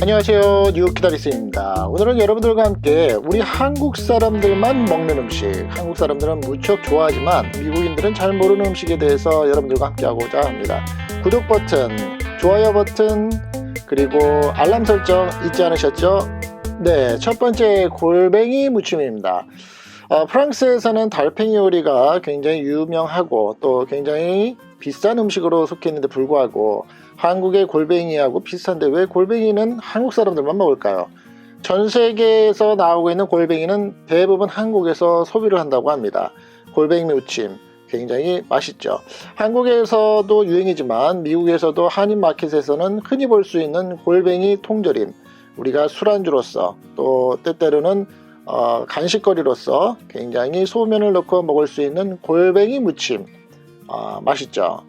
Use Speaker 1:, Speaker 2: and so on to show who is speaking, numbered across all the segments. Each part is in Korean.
Speaker 1: 안녕하세요, 뉴욕키다리스입니다. 오늘은 여러분들과 함께 우리 한국 사람들만 먹는 음식, 한국 사람들은 무척 좋아하지만 미국인들은 잘 모르는 음식에 대해서 여러분들과 함께 하고자 합니다. 구독 버튼, 좋아요 버튼, 그리고 알람 설정 잊지 않으셨죠? 네, 첫 번째 골뱅이 무침입니다. 프랑스에서는 달팽이 요리가 굉장히 유명하고 또 굉장히 비싼 음식으로 속해 있는데 불구하고 한국의 골뱅이하고 비슷한데 왜 골뱅이는 한국 사람들만 먹을까요? 전 세계에서 나오고 있는 골뱅이는 대부분 한국에서 소비를 한다고 합니다. 골뱅이 무침 굉장히 맛있죠. 한국에서도 유행이지만 미국에서도 한인마켓에서는 흔히 볼 수 있는 골뱅이 통조림, 우리가 술안주로서 또 때때로는 간식거리로서 굉장히 소면을 넣고 먹을 수 있는 골뱅이 무침, 맛있죠.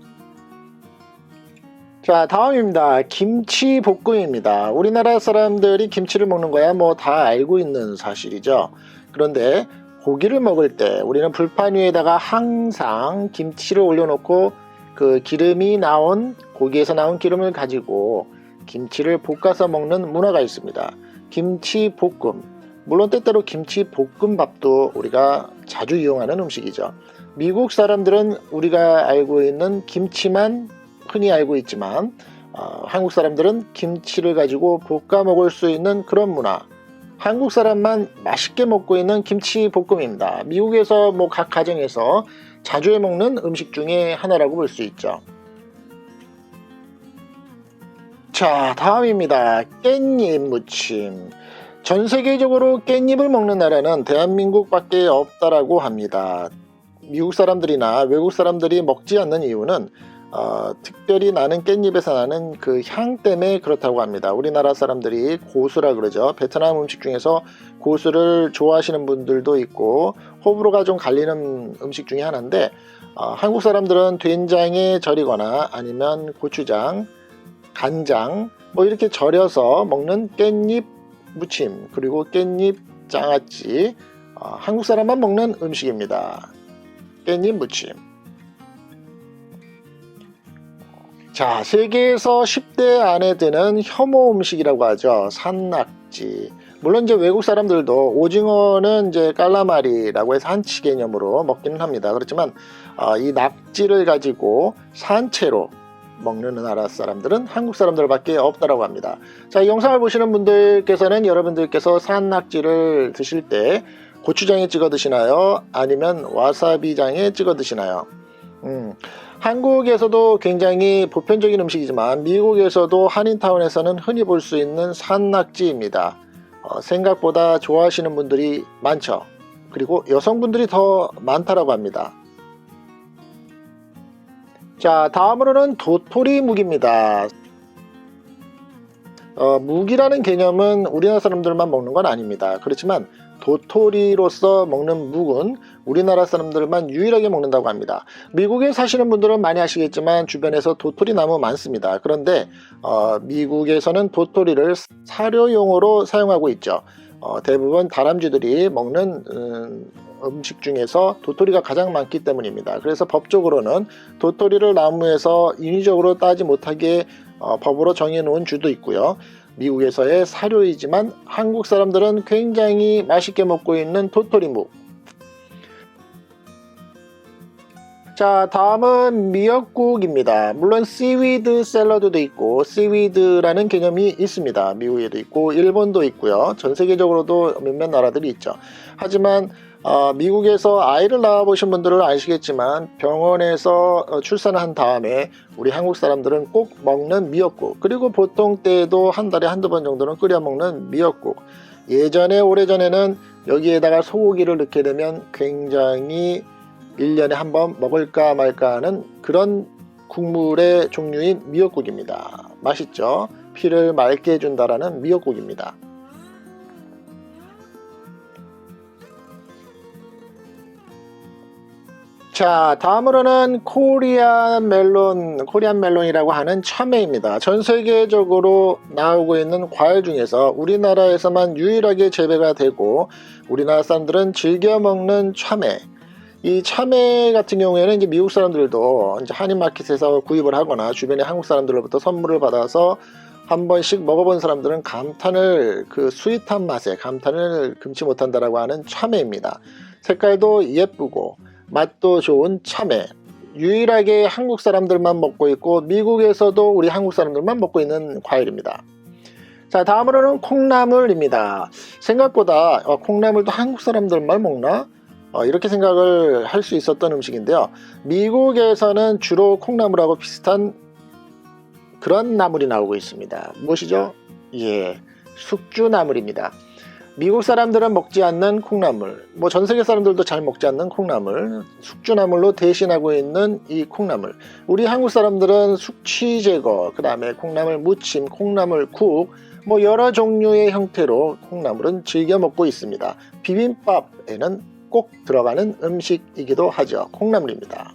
Speaker 1: 자, 다음입니다. 김치 볶음입니다. 우리나라 사람들이 김치를 먹는 거야 뭐 다 알고 있는 사실이죠. 그런데 고기를 먹을 때 우리는 불판 위에다가 항상 김치를 올려놓고 그 기름이 나온, 고기에서 나온 기름을 가지고 김치를 볶아서 먹는 문화가 있습니다. 김치 볶음, 물론 때때로 김치 볶음밥도 우리가 자주 이용하는 음식이죠. 미국 사람들은 우리가 알고 있는 김치만 흔히 알고 있지만 한국 사람들은 김치를 가지고 볶아 먹을 수 있는 그런 문화, 한국 사람만 맛있게 먹고 있는 김치 볶음입니다. 미국에서 뭐 각 가정에서 자주 해 먹는 음식 중에 하나라고 볼 수 있죠. 자, 다음입니다. 깻잎 무침. 전 세계적으로 깻잎을 먹는 나라는 대한민국밖에 없다라고 합니다. 미국 사람들이나 외국 사람들이 먹지 않는 이유는 특별히 나는 깻잎에서 나는 그 향 때문에 그렇다고 합니다. 우리나라 사람들이 고수라 그러죠. 베트남 음식 중에서 고수를 좋아하시는 분들도 있고 호불호가 좀 갈리는 음식 중에 하나인데 한국 사람들은 된장에 절이거나 아니면 고추장, 간장 뭐 이렇게 절여서 먹는 깻잎 무침, 그리고 깻잎 장아찌, 한국 사람만 먹는 음식입니다. 깻잎 무침. 자, 세계에서 10대 안에 드는 혐오 음식이라고 하죠. 산낙지. 물론 이제 외국 사람들도 오징어는 이제 깔라마리라고 해서 한치 개념으로 먹기는 합니다. 그렇지만 이 낙지를 가지고 산채로 먹는 나라 사람들은 한국 사람들밖에 없다라고 합니다. 자, 이 영상을 보시는 분들께서는 여러분들께서 산낙지를 드실 때 고추장에 찍어 드시나요? 아니면 와사비장에 찍어 드시나요? 한국에서도 굉장히 보편적인 음식이지만 미국에서도 한인타운에서는 흔히 볼 수 있는 산낙지입니다. 생각보다 좋아하시는 분들이 많죠. 그리고 여성분들이 더 많다라고 합니다. 자, 다음으로는 도토리 묵입니다. 묵이라는 개념은 우리나라 사람들만 먹는 건 아닙니다. 그렇지만 도토리로서 먹는 묵은 우리나라 사람들만 유일하게 먹는다고 합니다. 미국에 사시는 분들은 많이 아시겠지만 주변에서 도토리 나무 많습니다. 그런데 미국에서는 도토리를 사료용으로 사용하고 있죠. 대부분 다람쥐들이 먹는 음식 중에서 도토리가 가장 많기 때문입니다. 그래서 법적으로는 도토리를 나무에서 인위적으로 따지 못하게 법으로 정해놓은 주도 있고요. 미국에서의 사료이지만 한국 사람들은 굉장히 맛있게 먹고 있는 도토리묵. 자, 다음은 미역국입니다. 물론 씨위드 샐러드도 있고 씨위드라는 개념이 있습니다. 미국에도 있고 일본도 있고요. 전 세계적으로도 몇몇 나라들이 있죠. 하지만 미국에서 아이를 낳아보신 분들은 아시겠지만 병원에서 출산을 한 다음에 우리 한국 사람들은 꼭 먹는 미역국, 그리고 보통 때에도 한 달에 한두 번 정도는 끓여 먹는 미역국. 예전에 오래전에는 여기에다가 소고기를 넣게 되면 굉장히 1년에 한 번 먹을까 말까 하는 그런 국물의 종류인 미역국입니다. 맛있죠? 피를 맑게 해준다라는 미역국입니다. 자, 다음으로는 코리안 멜론이라고 하는 참외입니다. 전 세계적으로 나오고 있는 과일 중에서 우리나라에서만 유일하게 재배가 되고 우리나라 사람들은 즐겨 먹는 참외. 이 참외 같은 경우에는 이제 미국 사람들도 이제 한인마켓에서 구입을 하거나 주변의 한국 사람들로부터 선물을 받아서 한 번씩 먹어본 사람들은 감탄을 그 스윗한 맛에 감탄을 금치 못한다라고 하는 참외입니다. 색깔도 예쁘고 맛도 좋은 참외. 유일하게 한국 사람들만 먹고 있고 미국에서도 우리 한국 사람들만 먹고 있는 과일입니다. 자, 다음으로는 콩나물입니다. 생각보다 콩나물도 한국 사람들만 먹나? 이렇게 생각을 할 수 있었던 음식인데요. 미국에서는 주로 콩나물하고 비슷한 그런 나물이 나오고 있습니다. 무엇이죠? 예, 숙주나물입니다. 미국 사람들은 먹지 않는 콩나물, 뭐 전 세계 사람들도 잘 먹지 않는 콩나물, 숙주나물로 대신하고 있는 이 콩나물. 우리 한국 사람들은 숙취 제거, 그 다음에 콩나물 무침, 콩나물국, 뭐 여러 종류의 형태로 콩나물은 즐겨 먹고 있습니다. 비빔밥에는 꼭 들어가는 음식이기도 하죠. 콩나물입니다.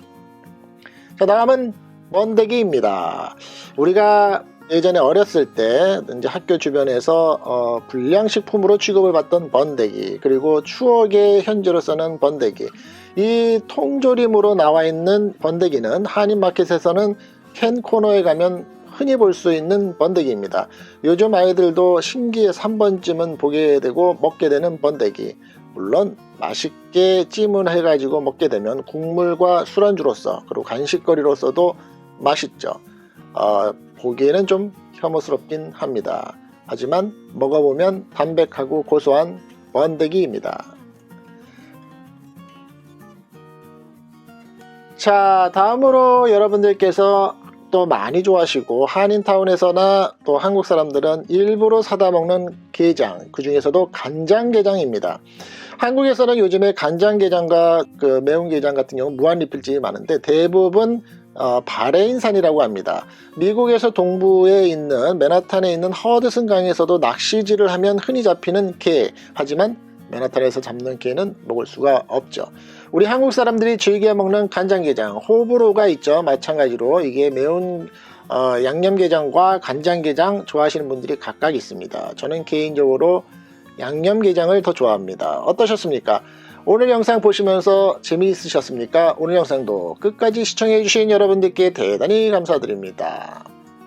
Speaker 1: 자, 다음은 번데기입니다. 우리가 예전에 어렸을 때 이제 학교 주변에서 불량식품으로 취급을 받던 번데기, 그리고 추억의 현재로서는 번데기, 이 통조림으로 나와 있는 번데기는 한인마켓에서는 캔 코너에 가면 흔히 볼 수 있는 번데기입니다. 요즘 아이들도 신기해서 한 번쯤은 보게 되고 먹게 되는 번데기. 물론 맛있게 찜을 해가지고 먹게 되면 국물과 술안주로서 그리고 간식거리로서도 맛있죠. 보기에는 좀 혐오스럽긴 합니다. 하지만 먹어보면 담백하고 고소한 번데기입니다. 자, 다음으로 여러분들께서 또 많이 좋아하시고 한인타운에서나 또 한국 사람들은 일부러 사다 먹는 게장, 그 중에서도 간장게장입니다. 한국에서는 요즘에 간장게장과 그 매운게장 같은 경우 무한리필집이 많은데 대부분 바레인산이라고 합니다. 미국에서 동부에 있는 맨하탄에 있는 허드슨 강에서도 낚시질을 하면 흔히 잡히는 게, 하지만 맨하탄에서 잡는 게는 먹을 수가 없죠. 우리 한국 사람들이 즐겨 먹는 간장게장, 호불호가 있죠. 마찬가지로 이게 매운 양념게장과 간장게장 좋아하시는 분들이 각각 있습니다. 저는 개인적으로 양념게장을 더 좋아합니다. 어떠셨습니까? 오늘 영상 보시면서 재미있으셨습니까? 오늘 영상도 끝까지 시청해주신 여러분들께 대단히 감사드립니다.